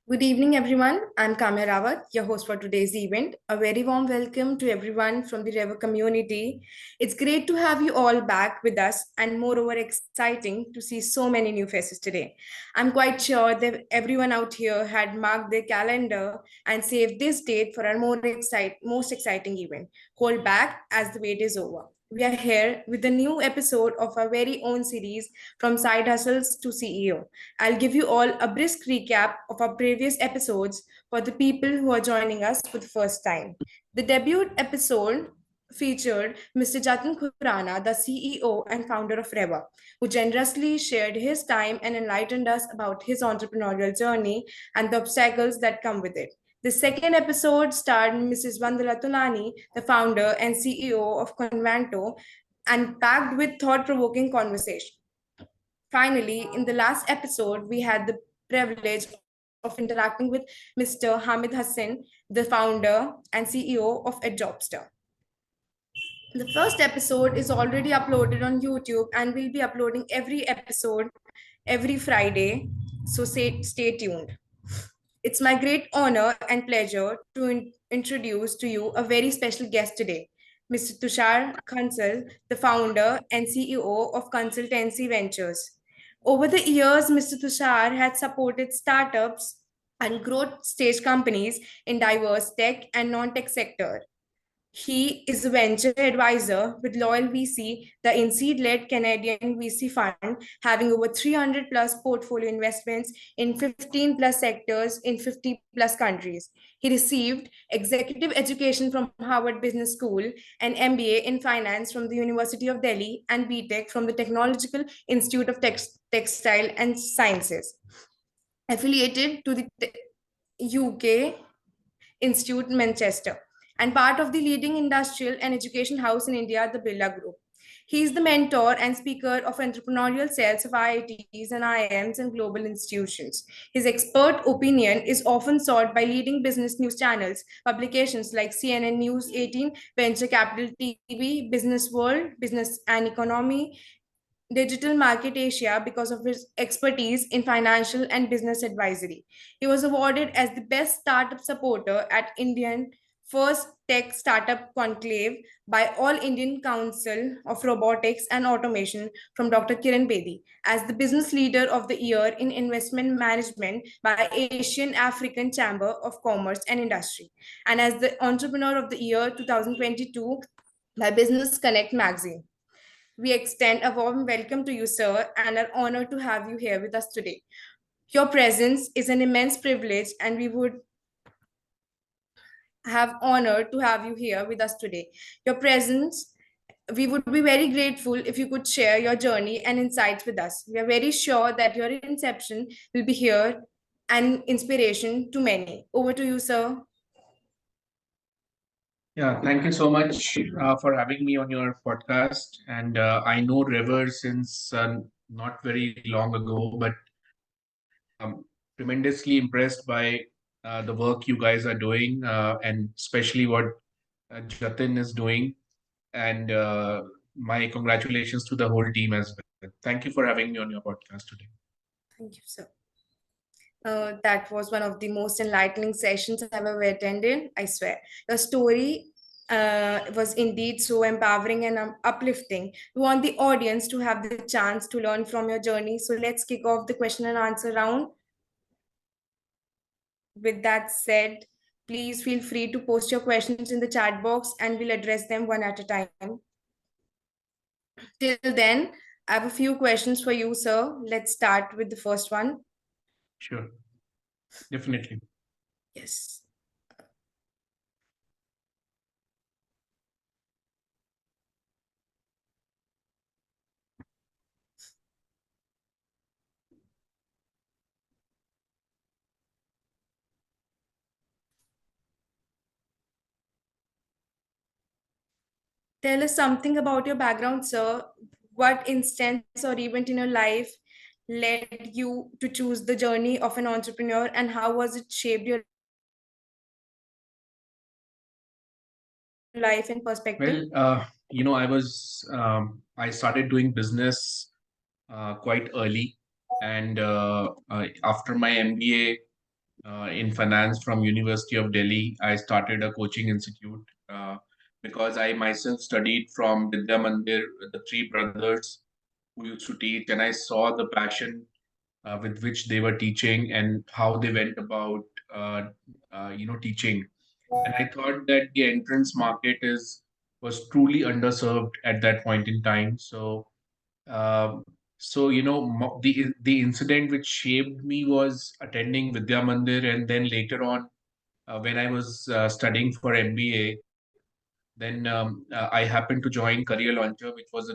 Good evening, everyone. I'm Kamya Rawat, your host for today's event. A very warm welcome to everyone from the Revo community. It's great to have you all back with us, and moreover, exciting to see so many new faces today. I'm quite sure that everyone out here had marked their calendar and saved this date for our most exciting event. Hold back as the wait is over. We are here with a new episode of our very own series from side hustles to CEO. I'll give you all a brisk recap of our previous episodes for the people who are joining us for the first time. The debut episode featured Mr. Jatin Khurana, the CEO and founder of Reva, who generously shared his time and enlightened us about his entrepreneurial journey and the obstacles that come with it. The second episode starred Mrs. Vandala Tulani, the founder and CEO of Convanto, and packed with thought provoking conversation. Finally, in the last episode, we had the privilege of interacting with Mr. Hamid Hassan, the founder and CEO of Adjobster. The first episode is already uploaded on YouTube and we'll be uploading every episode every Friday. So stay tuned. It's my great honor and pleasure to introduce to you a very special guest today, Mr. Tushar Kansal, the founder and CEO of Kansaltancy Ventures. Over the years, Mr. Tushar has supported startups and growth stage companies in diverse tech and non-tech sector. He is a venture advisor with Loyal VC, the in-seed-led Canadian VC fund, having over 300 plus portfolio investments in 15 plus sectors in 50 plus countries. He received executive education from Harvard Business School, an MBA in finance from the University of Delhi, and BTech from the Technological Institute of Textile and Sciences, affiliated to the UK Institute Manchester, and part of the leading industrial and education house in India, the Birla Group. He is the mentor and speaker of entrepreneurial cells of IITs and IIMs and global institutions. His expert opinion is often sought by leading business news channels, publications like CNN News 18, Venture Capital TV, Business World, Business and Economy, Digital Market Asia because of his expertise in financial and business advisory. He was awarded as the best startup supporter at Indian First Tech Startup Conclave by All Indian Council of Robotics and Automation from Dr. Kiran Bedi, as the Business Leader of the Year in Investment Management by Asian African Chamber of Commerce and Industry, and as the Entrepreneur of the Year 2022 by Business Connect magazine. We extend a warm welcome to you, sir, and are honored to have you here with us today. Your presence is an immense privilege, and we would have honored to have you here with us today. Your presence, we would be very grateful if you could share your journey and insights with us. We are very sure that your inception will be here and inspiration to many. Over to you, sir. Yeah, thank you so much for having me on your podcast. And I know River since not very long ago, but tremendously impressed by the work you guys are doing, and especially what Jatin is doing. And my congratulations to the whole team as well. Thank you for having me on your podcast today. Thank you, sir. That was one of the most enlightening sessions I've ever attended, I swear. The story was indeed so empowering and uplifting. We want the audience to have the chance to learn from your journey. So let's kick off the question and answer round. With that said, please feel free to post your questions in the chat box and we'll address them one at a time. Till then, I have a few questions for you, sir. Let's start with the first one. Sure. Definitely. Yes. Tell us something about your background, sir. What instance or event in your life led you to choose the journey of an entrepreneur, and how was it shaped your life and perspective? Well, I started doing business quite early. And after my MBA, in finance from University of Delhi. I started a coaching institute because I myself studied from Vidya Mandir, the three brothers who used to teach, and I saw the passion with which they were teaching and how they went about, uh, teaching. And I thought that the entrance market is was truly underserved at that point in time. Um, the incident which shaped me was attending Vidya Mandir, and then later on, when I was studying for MBA, then I happened to join Career Launcher, which was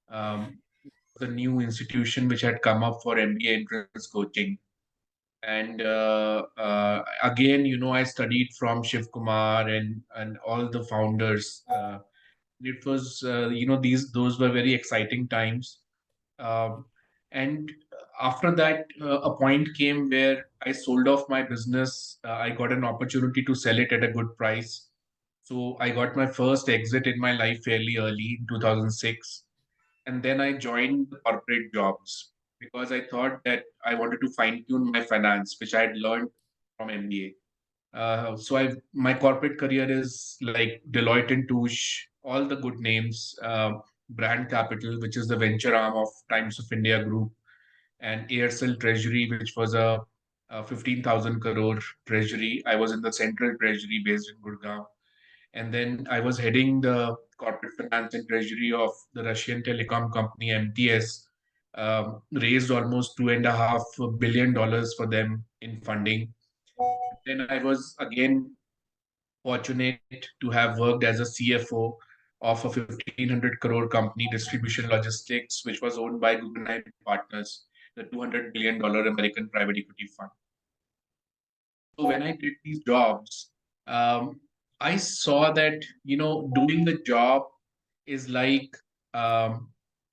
um, a new institution which had come up for MBA entrance coaching. And again, I studied from Shiv Kumar and all the founders. It was, these those were very exciting times. Um, and after that, a point came where I sold off my business. I got an opportunity to sell it at a good price. So I got my first exit in my life fairly early in 2006. And then I joined the corporate jobs because I thought that I wanted to fine tune my finance, which I had learned from MBA. My corporate career is like Deloitte and Touche, all the good names, Brand Capital, which is the venture arm of Times of India Group, and Aircel Treasury, which was a 15,000 crore treasury. I was in the central treasury based in Gurgaon. And then I was heading the corporate finance and treasury of the Russian telecom company MTS. Raised almost $2.5 billion for them in funding. Then I was again fortunate to have worked as a CFO of a 1,500 crore company, Distribution Logistics, which was owned by Guggenheim Partners, the $200 billion American private equity fund. So when I did these jobs, um, I saw that, doing the job is like,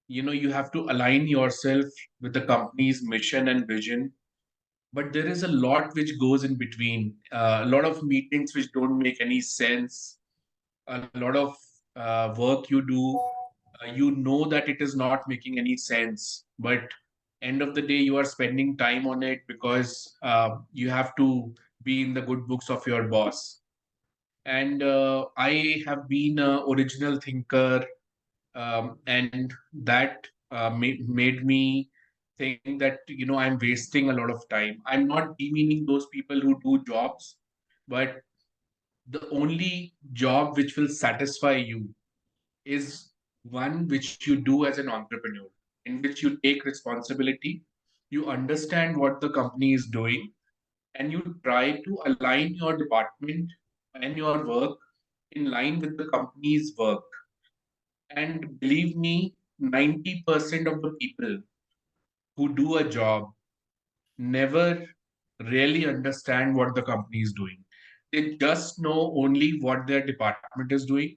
you have to align yourself with the company's mission and vision. But there is a lot which goes in between, a lot of meetings which don't make any sense, a lot of work you do, you know that it is not making any sense, but end of the day you are spending time on it because you have to be in the good books of your boss. And I have been a original thinker, and that made me think that I'm wasting a lot of time. I'm not demeaning those people who do jobs, but the only job which will satisfy you is one which you do as an entrepreneur, in which you take responsibility, you understand what the company is doing, and you try to align your department and your work in line with the company's work. And believe me, 90% of the people who do a job never really understand what the company is doing. They just know only what their department is doing.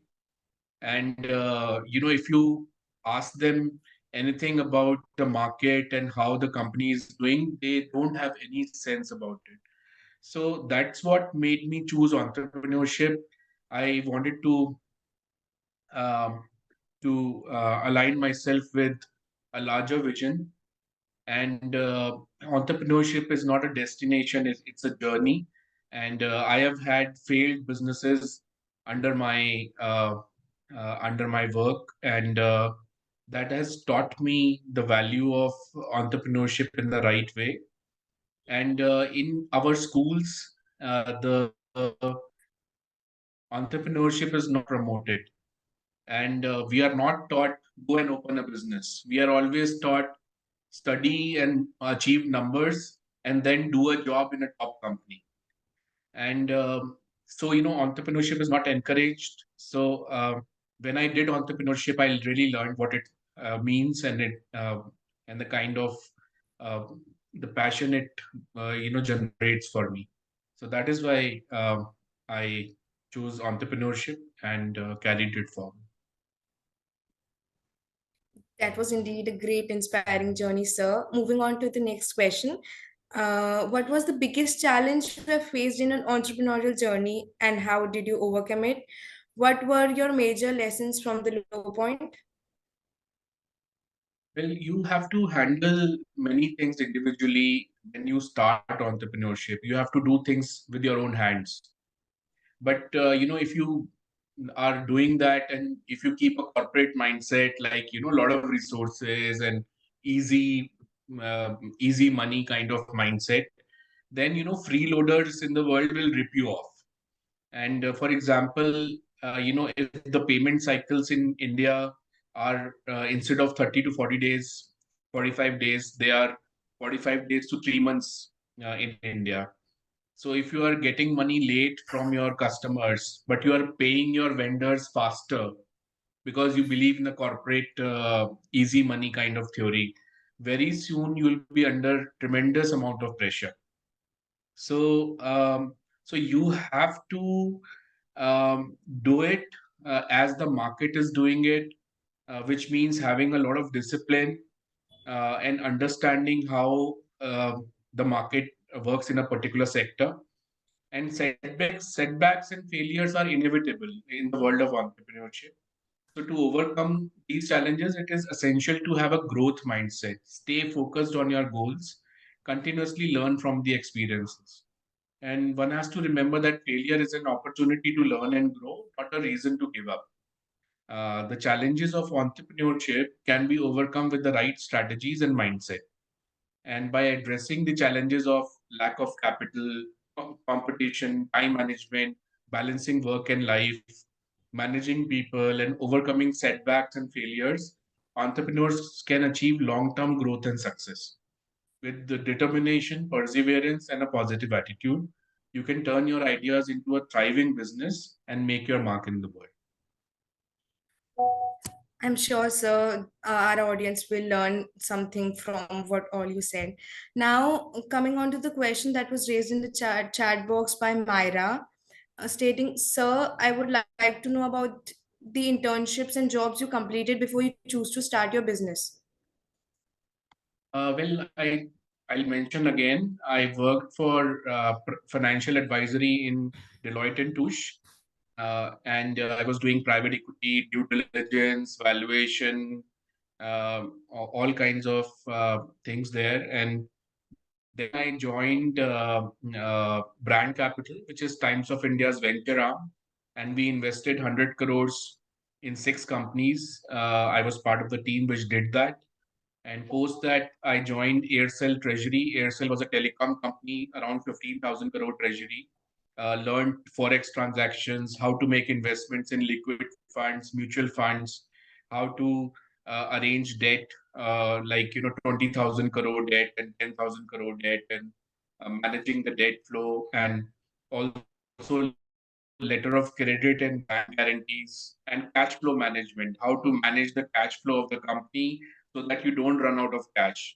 And if you ask them anything about the market and how the company is doing, they don't have any sense about it. So that's what made me choose entrepreneurship. I wanted um, to align myself with a larger vision. And entrepreneurship is not a destination; it's a journey. And I have had failed businesses under my uh, under my work, and that has taught me the value of entrepreneurship in the right way. And in our schools, the entrepreneurship is not promoted, and we are not taught go and open a business. We are always taught study and achieve numbers and then do a job in a top company. And so entrepreneurship is not encouraged. So when I did entrepreneurship, I really learned what it means, and the kind of uh, the passion it generates for me. So that is why I chose entrepreneurship and carried it forward. That was indeed a great, inspiring journey, sir. Moving on to the next question. What was the biggest challenge you have faced in an entrepreneurial journey and how did you overcome it? What were your major lessons from the low point? Well, you have to handle many things individually when you start entrepreneurship. You have to do things with your own hands. But if you are doing that, and if you keep a corporate mindset, like a lot of resources and easy, easy money kind of mindset, then freeloaders in the world will rip you off. And for example, if the payment cycles in India are instead of 30 to 40 days, 45 days, they are 45 days to 3 months in India. So if you are getting money late from your customers, but you are paying your vendors faster because you believe in the corporate easy money kind of theory, very soon you will be under tremendous amount of pressure. So you have to do it as the market is doing it, which means having a lot of discipline and understanding how the market works in a particular sector. And setbacks and failures are inevitable in the world of entrepreneurship. So to overcome these challenges, it is essential to have a growth mindset, stay focused on your goals, continuously learn from the experiences. And one has to remember that failure is an opportunity to learn and grow, not a reason to give up. The challenges of entrepreneurship can be overcome with the right strategies and mindset. And by addressing the challenges of lack of capital, competition, time management, balancing work and life, managing people, and overcoming setbacks and failures, entrepreneurs can achieve long term growth and success. With the determination, perseverance, and a positive attitude, you can turn your ideas into a thriving business and make your mark in the world. I'm sure, sir, our audience will learn something from what all you said. Now, coming on to the question that was raised in the chat box by Myra, stating, "Sir, I would like to know about the internships and jobs you completed before you choose to start your business." I'll mention again. I worked for financial advisory in Deloitte and Touche, and I was doing private equity, due diligence, valuation, all kinds of things there. And then I joined Brand Capital, which is Times of India's venture arm, and we invested 100 crores in six companies. I was part of the team which did that. And post that, I joined Aircel Treasury. Aircel was a telecom company, around 15,000 crore treasury. Learned forex transactions, how to make investments in liquid funds, mutual funds, how to arrange debt, like 20,000 crore debt and 10,000 crore debt, and managing the debt flow, and also letter of credit and bank guarantees, and cash flow management, how to manage the cash flow of the company so that you don't run out of cash.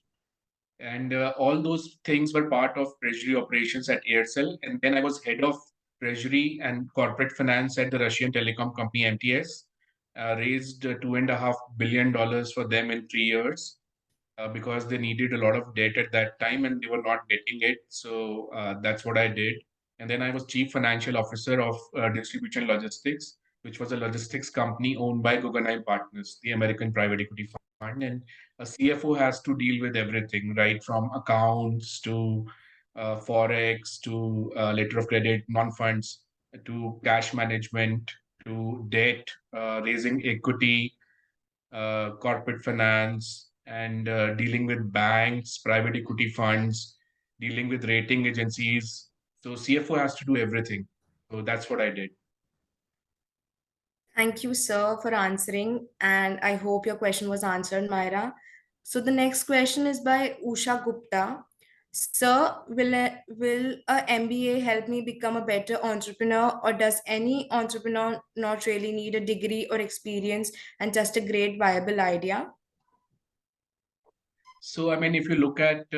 And all those things were part of treasury operations at Aircel. And then I was head of treasury and corporate finance at the Russian telecom company MTS. Raised $2.5 billion for them in 3 years because they needed a lot of debt at that time and they were not getting it. So that's what I did. And then I was chief financial officer of Distribution Logistics, which was a logistics company owned by Guggenheim Partners, the American private equity fund. And a CFO has to deal with everything, right? From accounts to forex to letter of credit, non funds, to cash management, to debt, raising equity, corporate finance, and dealing with banks, private equity funds, dealing with rating agencies. So CFO has to do everything. So that's what I did. Thank you, sir, for answering, and I hope your question was answered, Myra. So the next question is by Usha Gupta. Sir, will a MBA help me become a better entrepreneur, or does any entrepreneur not really need a degree or experience and just a great viable idea? So, I mean, if you look at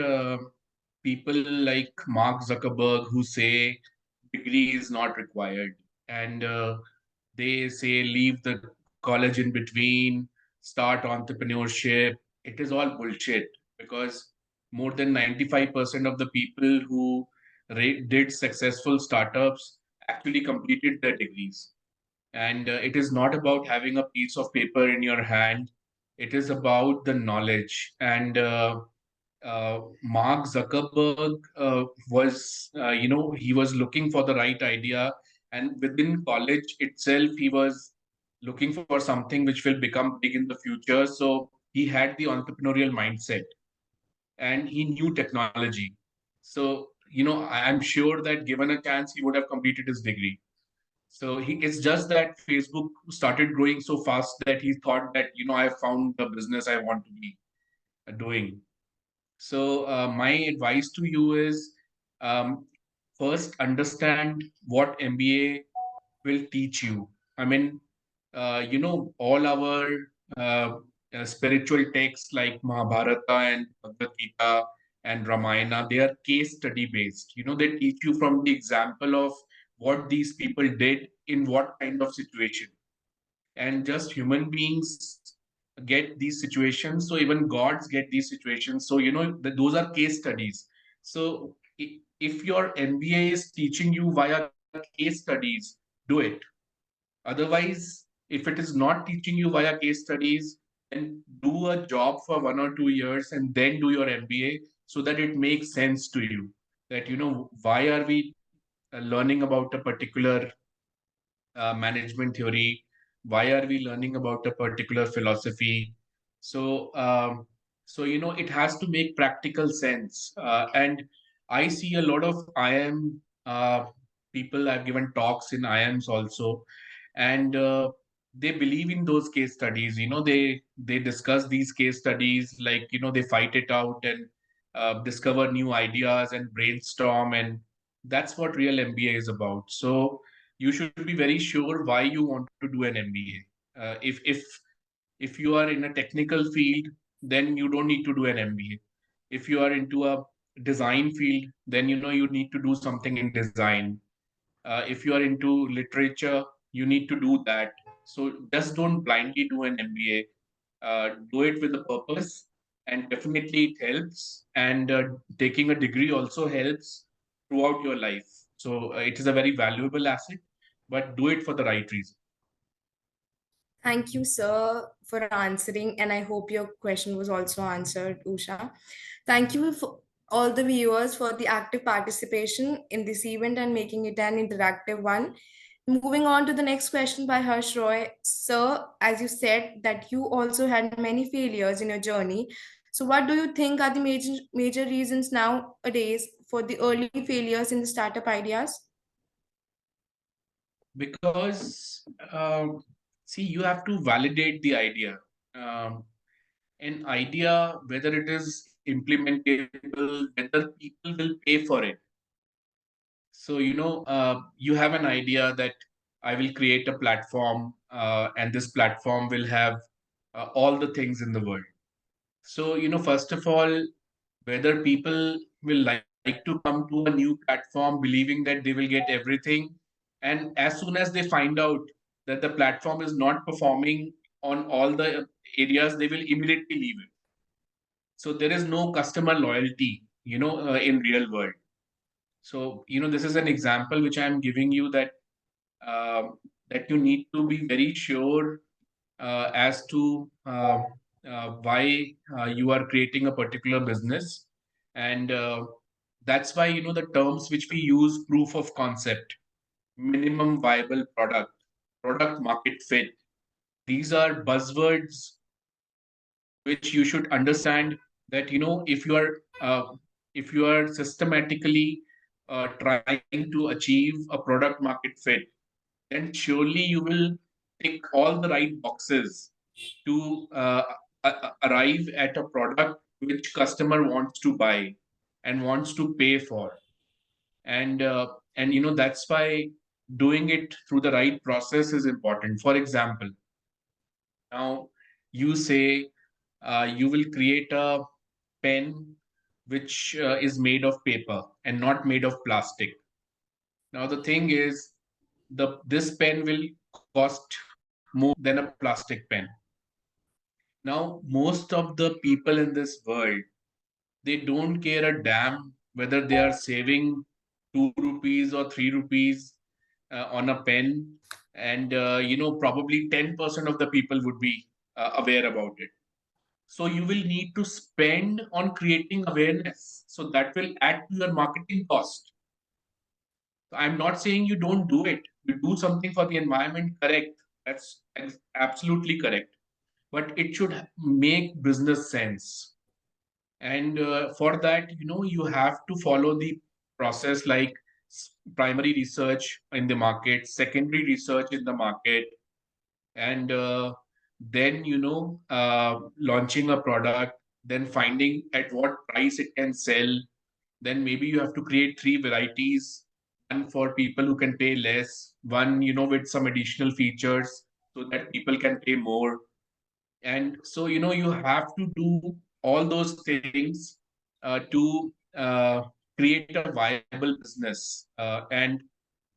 people like Mark Zuckerberg who say degree is not required, and they say leave the college in between, start entrepreneurship, it is all bullshit because more than 95% of the people who did successful startups actually completed their degrees. And it is not about having a piece of paper in your hand. It is about the knowledge. And Mark Zuckerberg he was looking for the right idea, and within college itself, he was looking for something which will become big in the future. So he had the entrepreneurial mindset, and he knew technology. So I'm sure that given a chance, he would have completed his degree. So it's just that Facebook started growing so fast that he thought that I found the business I want to be doing. So, my advice to you is, um, first understand what MBA will teach you. I mean, all our uh, spiritual texts like Mahabharata and Bhagavad Gita and Ramayana, they are case study based. They teach you from the example of what these people did in what kind of situation. And just human beings get these situations, so even gods get these situations. So those are case studies. So if your MBA is teaching you via case studies, do it. Otherwise, if it is not teaching you via case studies, then do a job for 1 or 2 years and then do your MBA, so that it makes sense to you, that why are we learning about a particular management theory? Why are we learning about a particular philosophy? So, it has to make practical sense. And I see a lot of IM people. I've given talks in IMs also, and they believe in those case studies. They discuss these case studies, like they fight it out and discover new ideas and brainstorm, and that's what real MBA is about. So you should be very sure why you want to do an MBA. If you are in a technical field, then you don't need to do an MBA. If you are into a design field, then you need to do something in design. If you are into literature, you need to do that. So just don't blindly do an MBA. Do it with a purpose, and definitely it helps. And taking a degree also helps throughout your life. So it is a very valuable asset, but do it for the right reason. Thank you, sir, for answering, and I hope your question was also answered, Usha. Thank you for all the viewers for the active participation in this event and making it an interactive one. Moving on to the next question by Harsh Roy. Sir, as you said that you also had many failures in your journey. So what do you think are the major reasons nowadays for the early failures in the startup ideas? Because see, you have to validate the idea. Um, an idea, whether it is implementable, whether people will pay for it. So, you have an idea that I will create a platform, and this platform will have all the things in the world. So, first of all, whether people will like to come to a new platform believing that they will get everything, and as soon as they find out that the platform is not performing on all the areas, they will immediately leave it. So there is no customer loyalty, in real world. So this is an example which I am giving you, that that you need to be very sure as to why you are creating a particular business. And that's why the terms which we use: proof of concept, minimum viable product, product market fit, these are buzzwords which you should understand, that if you are systematically trying to achieve a product market fit, then surely you will tick all the right boxes to arrive at a product which customer wants to buy and wants to pay for. And that's why doing it through the right process is important. For example, now you say you will create a pen which is made of paper and not made of plastic. Now the thing is, the this pen will cost more than a plastic pen. Now most of the people in this world, they don't care a damn whether they are saving 2 rupees or 3 rupees on a pen. And probably 10% of the people would be aware about it. So you will need to spend on creating awareness. So that will add to your marketing cost. So I'm not saying you don't do it. You do something for the environment, correct. That's absolutely correct. But it should make business sense. And for that, you have to follow the process like primary research in the market, secondary research in the market, and then launching a product, then finding at what price it can sell. Then maybe you have to create three varieties, one for people who can pay less, one with some additional features so that people can pay more. And so you have to do all those things to create a viable business, and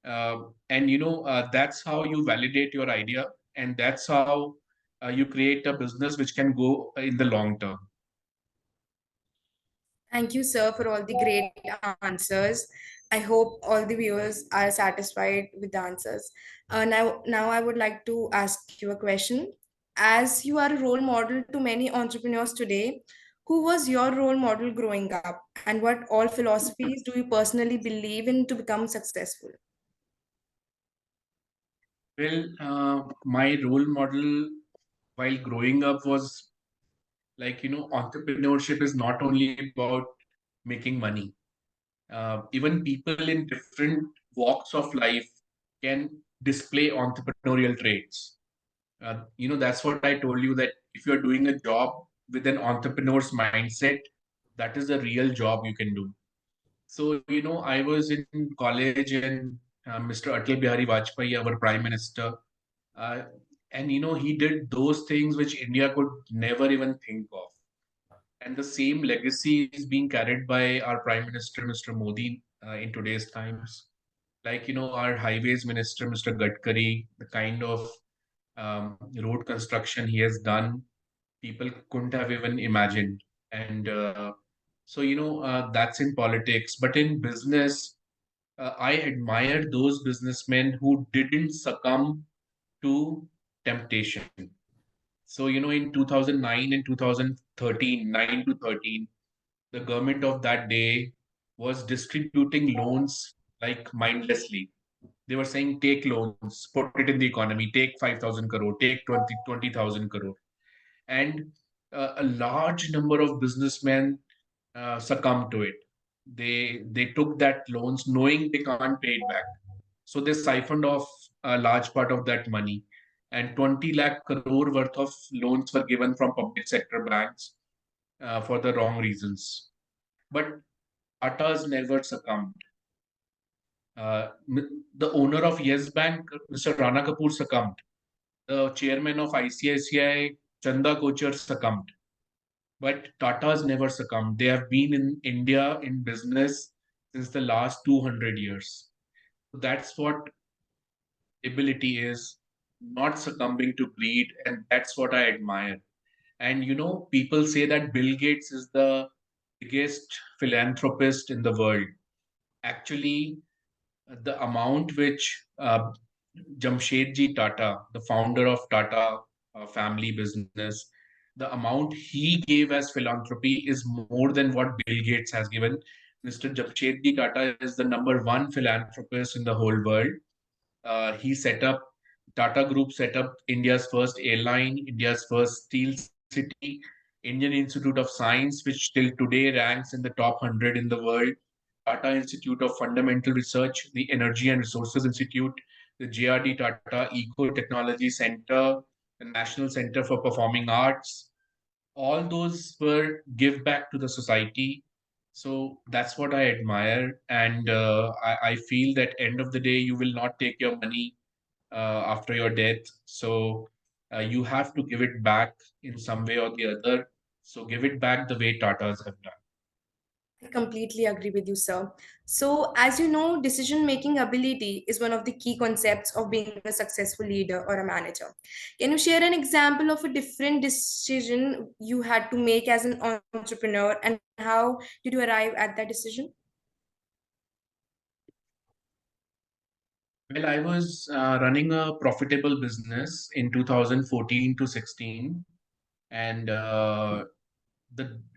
that's how you validate your idea, and that's how you create a business which can go in the long term. Thank you, sir, for all the great answers. I hope all the viewers are satisfied with the answers. Now I would like to ask you a question. As you are a role model to many entrepreneurs today, who was your role model growing up, and what all philosophies do you personally believe in to become successful? Well, my role model while growing up was like, entrepreneurship is not only about making money. Even people in different walks of life can display entrepreneurial traits. That's what I told you, that if you're doing a job with an entrepreneur's mindset, that is a real job you can do. So, I was in college, and Mr. Atal Bihari Vajpayee, our prime minister, uh, and he did those things which India could never even think of. And the same legacy is being carried by our Prime Minister, Mr. Modi, in today's times. Like, our highways minister, Mr. Gadkari, the kind of road construction he has done, people couldn't have even imagined. And so, that's in politics. But in business, I admire those businessmen who didn't succumb to temptation. So, in 2009 and 2013, 9 to 13, the government of that day was distributing loans like mindlessly. They were saying, take loans, put it in the economy, take 5,000 crore, take 20,000 crore. And a large number of businessmen succumbed to it. They took that loans knowing they can't pay it back. So they siphoned off a large part of that money. And 20 lakh crore worth of loans were given from public sector banks for the wrong reasons. But Tata's never succumbed. The owner of Yes Bank, Mr. Rana Kapoor, succumbed. The chairman of ICICI, Chanda Kochar, succumbed. But Tata's never succumbed. They have been in India in business since the last 200 years. That's what ability is, not succumbing to greed. And that's what I admire. And people say that Bill Gates is the biggest philanthropist in the world. Actually, the amount which Jamshedji Tata, the founder of Tata family business, the amount he gave as philanthropy is more than what Bill Gates has given. Mr. Jamshedji Tata is the number one philanthropist in the whole world. He set up, Tata Group set up India's first airline, India's first steel city, Indian Institute of Science, which till today ranks in the top 100 in the world, Tata Institute of Fundamental Research, the Energy and Resources Institute, the JRD Tata Eco Technology Center, the National Center for Performing Arts. All those were give back to the society. So that's what I admire. And I feel that end of the day, you will not take your money after your death. So you have to give it back in some way or the other. So give it back the way Tatas have done. I completely agree with you, sir. So, as you know, decision making ability is one of the key concepts of being a successful leader or a manager. Can you share an example of a different decision you had to make as an entrepreneur, and how did you arrive at that decision? Well, I was running a profitable business in 2014 to 16. and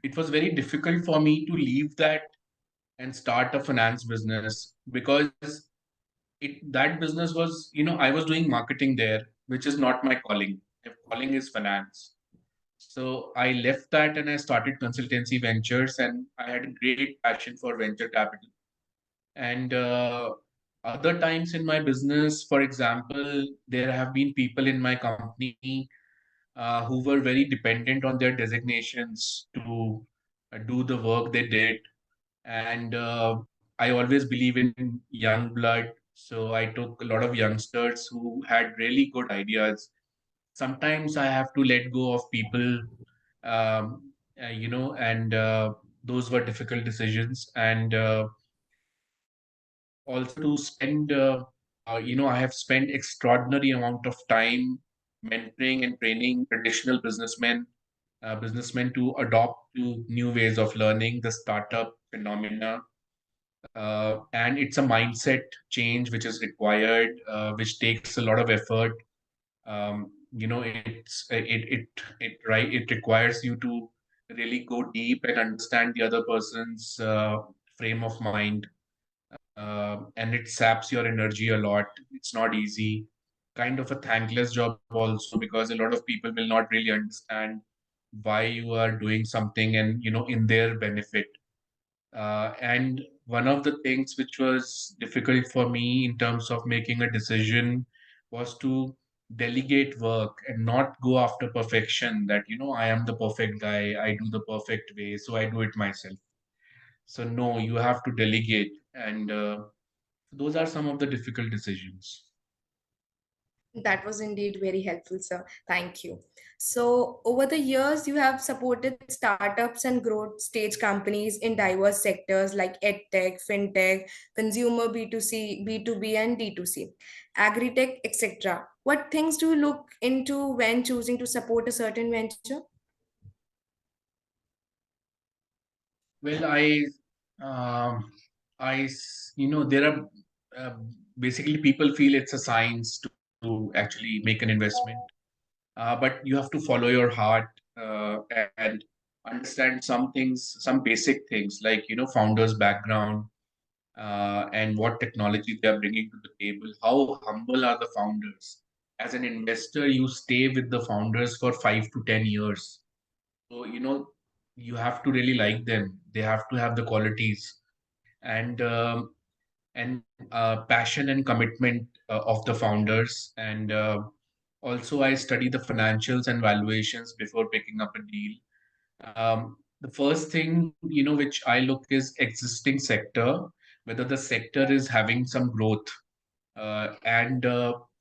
it was very difficult for me to leave that and start a finance business, because that business was, I was doing marketing there, which is not my calling. My calling is finance. So I left that and I started Consultancy Ventures, and I had a great passion for venture capital. And other times in my business, for example, there have been people in my company who were very dependent on their designations to do the work they did. And I always believe in young blood. So I took a lot of youngsters who had really good ideas. Sometimes I have to let go of people, and those were difficult decisions. And also to spend, I have spent extraordinary amount of time mentoring and training traditional businessmen to adopt to new ways of learning the startup phenomena. And it's a mindset change which is required, which takes a lot of effort. It requires you to really go deep and understand the other person's frame of mind, and it saps your energy a lot. It's not easy, kind of a thankless job also, because a lot of people will not really understand why you are doing something, and in their benefit. And one of the things which was difficult for me in terms of making a decision was to delegate work and not go after perfection, that I am the perfect guy, I do the perfect way, so I do it myself. So no, you have to delegate. And those are some of the difficult decisions. That was indeed very helpful, sir. Thank you. So, over the years, you have supported startups and growth stage companies in diverse sectors like edtech, fintech, consumer B2C, B2B, and D2C, agri-tech, etc. What things do you look into when choosing to support a certain venture? Well, um, there are uh, basically people feel it's a science to actually make an investment, but you have to follow your heart, and understand some things, some basic things like founders' background, and what technology they are bringing to the table. How humble are the founders? As an investor, you stay with the founders for 5 to 10 years. So, you have to really like them. They have to have the qualities, and passion and commitment of the founders. And also, I study the financials and valuations before picking up a deal. The first thing, which I look is existing sector, whether the sector is having some growth, and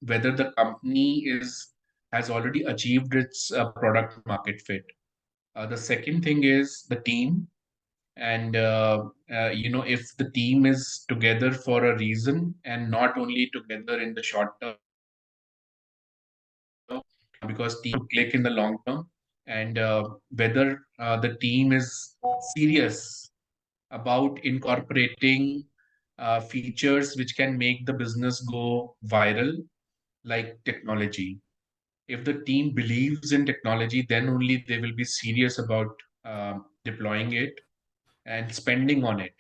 whether the company is has already achieved its product market fit. The second thing is the team, and if the team is together for a reason and not only together in the short term, because team click in the long term. And whether the team is serious about incorporating features which can make the business go viral, like technology. If the team believes in technology, then only they will be serious about deploying it and spending on it.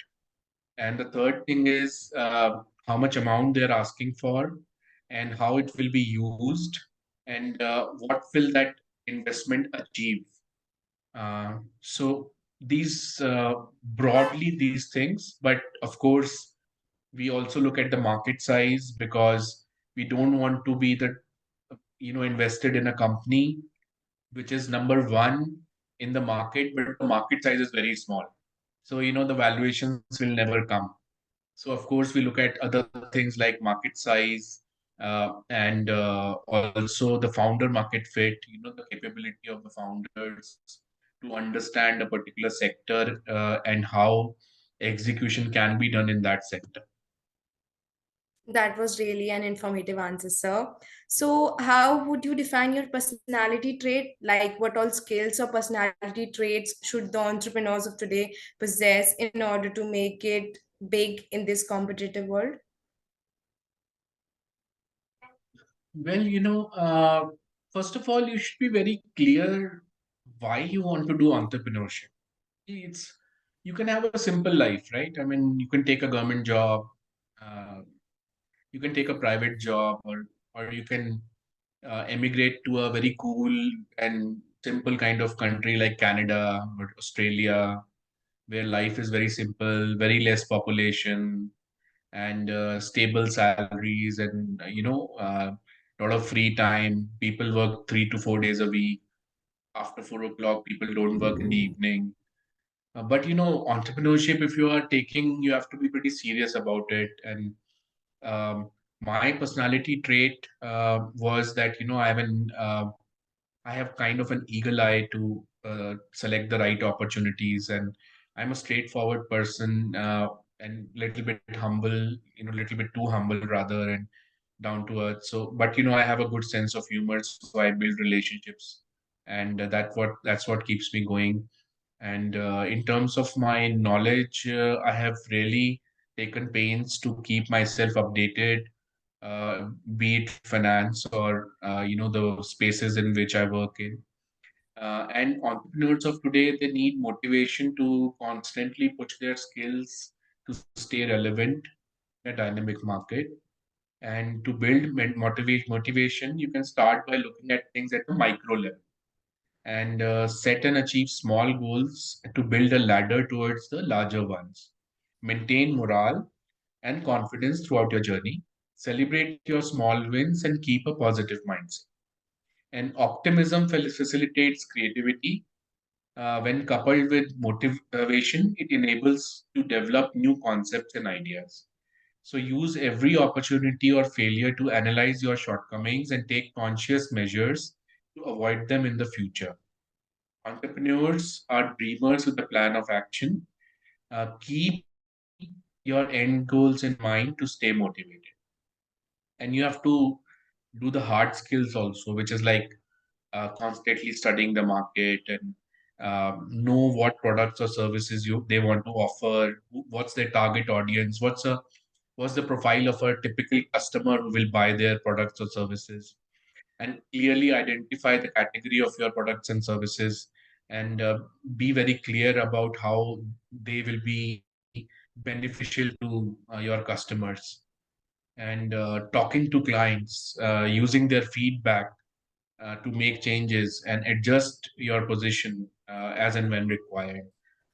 And the third thing is how much amount they're asking for, and how it will be used, and what will that investment achieve. So these broadly these things, but of course we also look at the market size, because we don't want to be the invested in a company which is number one in the market, but the market size is very small. So the valuations will never come. So of course we look at other things like market size, and also the founder market fit, the capability of the founders to understand a particular sector, and how execution can be done in that sector. That was really an informative answer, sir. So, how would you define your personality trait? Like, what all skills or personality traits should the entrepreneurs of today possess in order to make it big in this competitive world? Well, first of all, you should be very clear why you want to do entrepreneurship. It's You can have a simple life, right? I mean, you can take a government job, uh, you can take a private job, or you can emigrate to a very cool and simple kind of country like Canada or Australia, where life is very simple, very less population, and stable salaries, and a lot of free time. People work 3 to 4 days a week. After 4 o'clock, people don't work in the evening. But entrepreneurship, if you are taking, you have to be pretty serious about it. And my personality trait was that I have kind of an eagle eye to select the right opportunities, and I'm a straightforward person, and little bit humble, little bit too humble rather, and down to earth. So, but I have a good sense of humor, so I build relationships, and that's what keeps me going. And in terms of my knowledge, I have really taken pains to keep myself updated, be it finance or the spaces in which I work in. And entrepreneurs of today, they need motivation to constantly push their skills to stay relevant in a dynamic market. And to build motivation, you can start by looking at things at the micro level, and set and achieve small goals to build a ladder towards the larger ones. Maintain morale and confidence throughout your journey. Celebrate your small wins and keep a positive mindset. And optimism facilitates creativity. When coupled with motivation, it enables to develop new concepts and ideas. So use every opportunity or failure to analyze your shortcomings and take conscious measures to avoid them in the future. Entrepreneurs are dreamers with a plan of action. Keep your end goals in mind to stay motivated. And you have to do the hard skills also, which is like constantly studying the market, and know what products or services they want to offer, what's their target audience, what's the profile of a typical customer who will buy their products or services, and clearly identify the category of your products and services, and be very clear about how they will be beneficial to your customers, and talking to clients, using their feedback to make changes and adjust your position as and when required.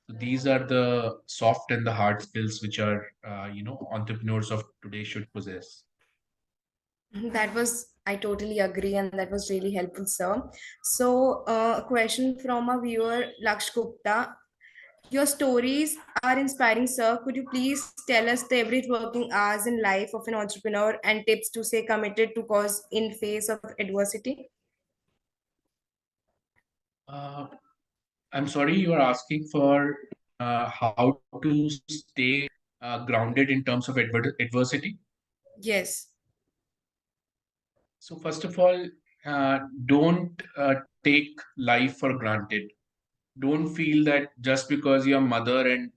So these are the soft and the hard skills which are entrepreneurs of today should possess. That was, I totally agree, and that was really helpful, sir. So, a question from a viewer, Laksh Gupta. Your stories are inspiring, sir. Could you please tell us the average working hours in life of an entrepreneur and tips to stay committed to cause in face of adversity? Uh, I'm sorry, you are asking for how to stay grounded in terms of adversity. Yes. So first of all, don't take life for granted. Don't feel that just because your mother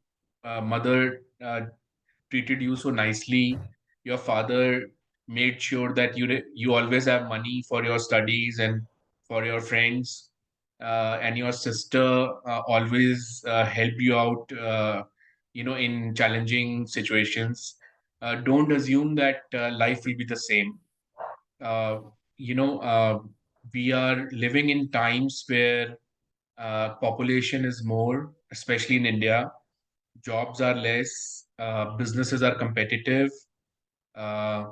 treated you so nicely, your father made sure that you always have money for your studies and for your friends, and your sister always helped you out, in challenging situations. Don't assume that life will be the same. uh, you know, uh, we are living in times where population is more, especially in India. Jobs are less, businesses are competitive, uh,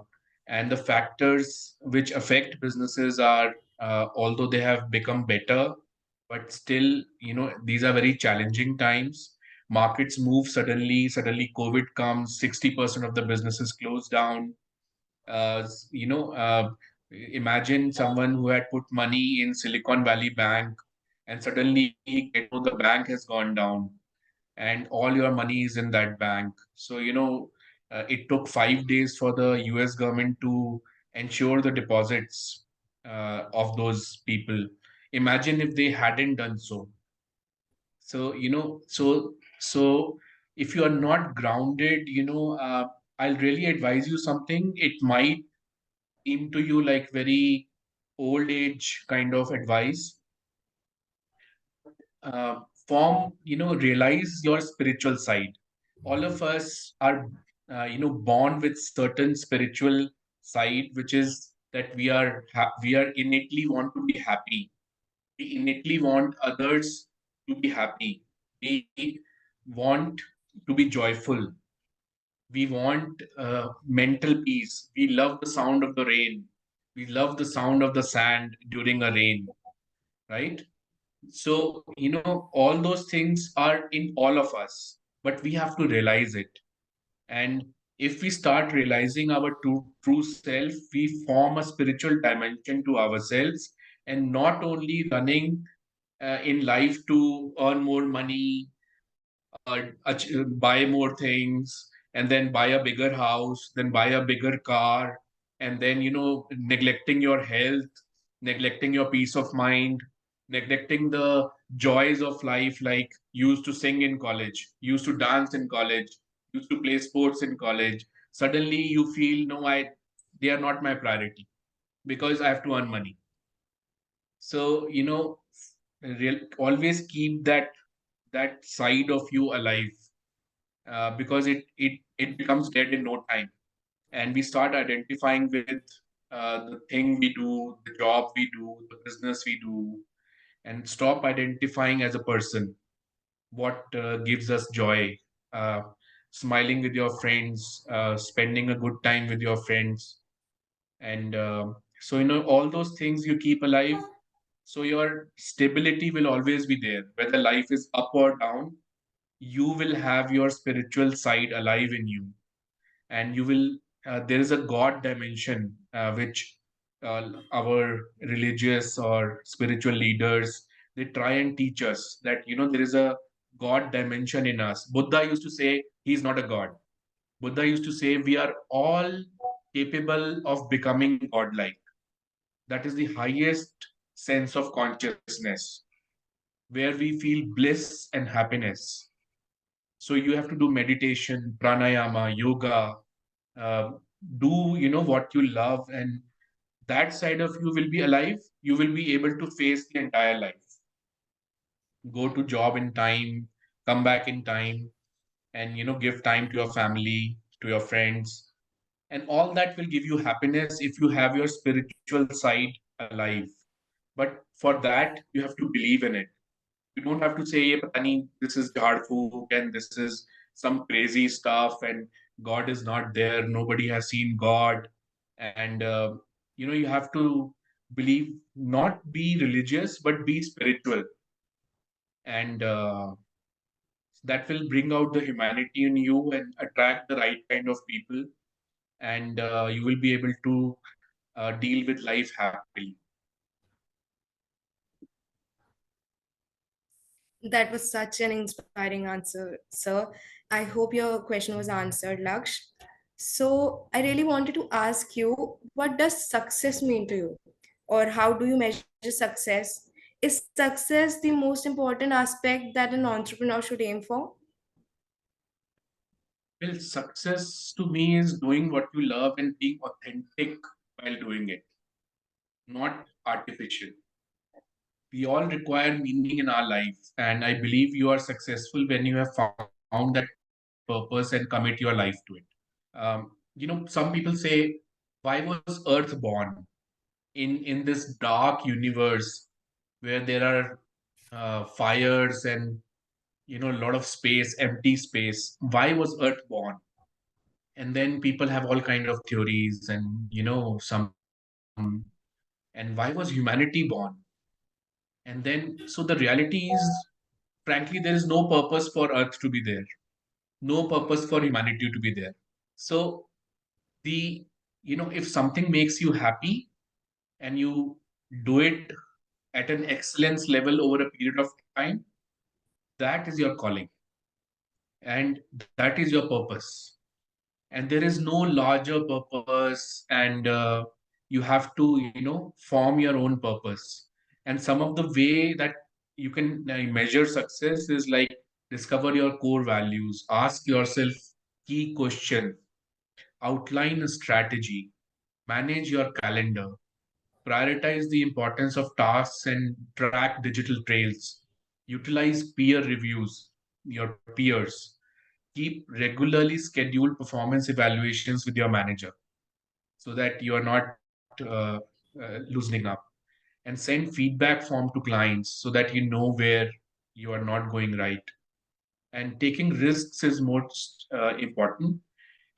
and the factors which affect businesses are, although they have become better, but still, these are very challenging times. Markets move suddenly. Suddenly, COVID comes. 60% of the businesses close down. uh, you know, uh, Imagine someone who had put money in Silicon Valley Bank, and suddenly he get to know the bank has gone down, and all your money is in that bank. So, it took 5 days for the US government to ensure the deposits of those people. Imagine if they hadn't done so. So if you are not grounded, I'll really advise you something. It might seem to you like very old age kind of advice, form, realize your spiritual side. All of us are, born with certain spiritual side, which is that we are innately want to be happy. We innately want others to be happy. We want to be joyful. We want mental peace. We love the sound of the rain. We love the sound of the sand during a rain, right? So, all those things are in all of us, but we have to realize it. And if we start realizing our true self, we form a spiritual dimension to ourselves, and not only running in life to earn more money, buy more things, and then buy a bigger house, then buy a bigger car, and then, neglecting your health, neglecting your peace of mind, neglecting the joys of life, like used to sing in college, used to dance in college, used to play sports in college. Suddenly you feel, no, they are not my priority because I have to earn money. So, always keep that side of you alive, because it becomes dead in no time. And we start identifying with the thing we do, the job we do, the business we do, and stop identifying as a person. What gives us joy? Uh, Smiling with your friends, spending a good time with your friends, and so, all those things you keep alive. So your stability will always be there, whether life is up or down. You will have your spiritual side alive in you, and you will there is a god dimension, which our religious or spiritual leaders, they try and teach us that, there is a god dimension in us. Buddha used to say he's not a god. Buddha used to say we are all capable of becoming godlike. That is the highest sense of consciousness, where we feel bliss and happiness. So you have to do meditation, pranayama, yoga, uh, do what you love, and that side of you will be alive. You will be able to face the entire life, go to job in time, come back in time, and give time to your family, to your friends, and all that will give you happiness if you have your spiritual side alive. But for that you have to believe in it. You don't have to say, "Ye pata nahi, this is jhad fook and this is some crazy stuff and God is not there. Nobody has seen God." And you have to believe, not be religious, but be spiritual, and that will bring out the humanity in you and attract the right kind of people, and you will be able to deal with life happily. That was such an inspiring answer, sir. I hope your question was answered, Laksh. So, I really wanted to ask you, what does success mean to you? Or how do you measure success? Is success the most important aspect that an entrepreneur should aim for? Well, success to me is doing what you love and being authentic while doing it, not artificial. We all require meaning in our life, and I believe you are successful when you have found that purpose and commit your life to it. Some people say, "Why was Earth born in this dark universe where there are fires and a lot of space, empty space? Why was Earth born?" And then people have all kind of theories, and some, and why was humanity born? And then, so the reality is, frankly, there is no purpose for Earth to be there, no purpose for humanity to be there. So the if something makes you happy and you do it at an excellence level over a period of time, that is your calling, and that is your purpose. And there is no larger purpose, and you have to form your own purpose. And some of the way that you can measure success is like, discover your core values, ask yourself key question, outline a strategy, manage your calendar, prioritize the importance of tasks, and track digital trails. Utilize peer reviews, your peers. Keep regularly scheduled performance evaluations with your manager so that you are not loosening up. And send feedback form to clients so that you know where you are not going right. And taking risks is most important.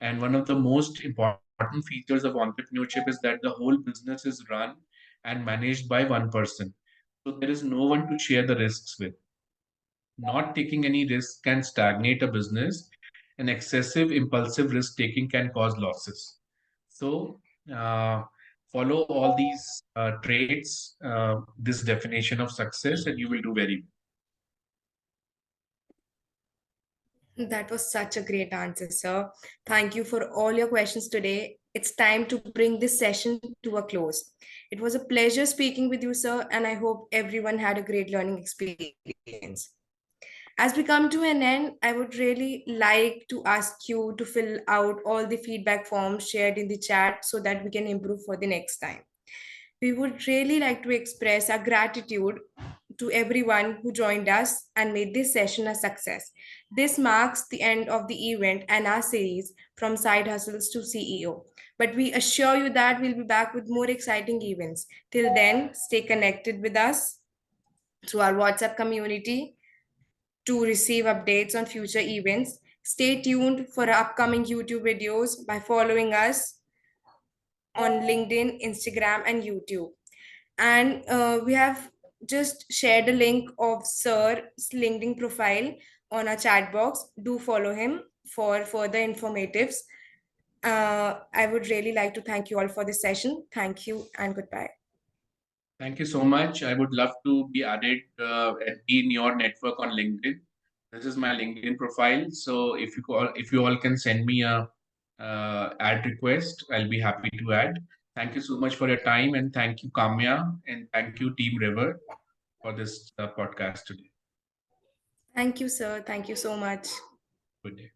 And one of the most important features of entrepreneurship is that the whole business is run and managed by one person. So there is no one to share the risks with. Not taking any risk can stagnate a business, and excessive impulsive risk taking can cause losses. So, uh, follow all these traits, this definition of success, and you will do very well. That was such a great answer, sir. Thank you for all your questions today. It's time to bring this session to a close. It was a pleasure speaking with you, sir, and I hope everyone had a great learning experience. As we come to an end, I would really like to ask you to fill out all the feedback forms shared in the chat so that we can improve for the next time. We would really like to express our gratitude to everyone who joined us and made this session a success. This marks the end of the event and our series from side hustles to CEO. But we assure you that we'll be back with more exciting events. Till then, stay connected with us through our WhatsApp community to receive updates on future events. Stay tuned for our upcoming YouTube videos by following us on LinkedIn, Instagram, and YouTube. And we have just shared a link of Sir's LinkedIn profile on our chat box. Do follow him for further informatives. I would really like to thank you all for this session. Thank you and goodbye. Thank you so much. I would love to be added and be in your network on LinkedIn. This is my LinkedIn profile. So if you all can send me a ad request, I'll be happy to add. Thank you so much for your time, and thank you, Kamya, and thank you, Team River, for this podcast today. Thank you, sir. Thank you so much. Good day.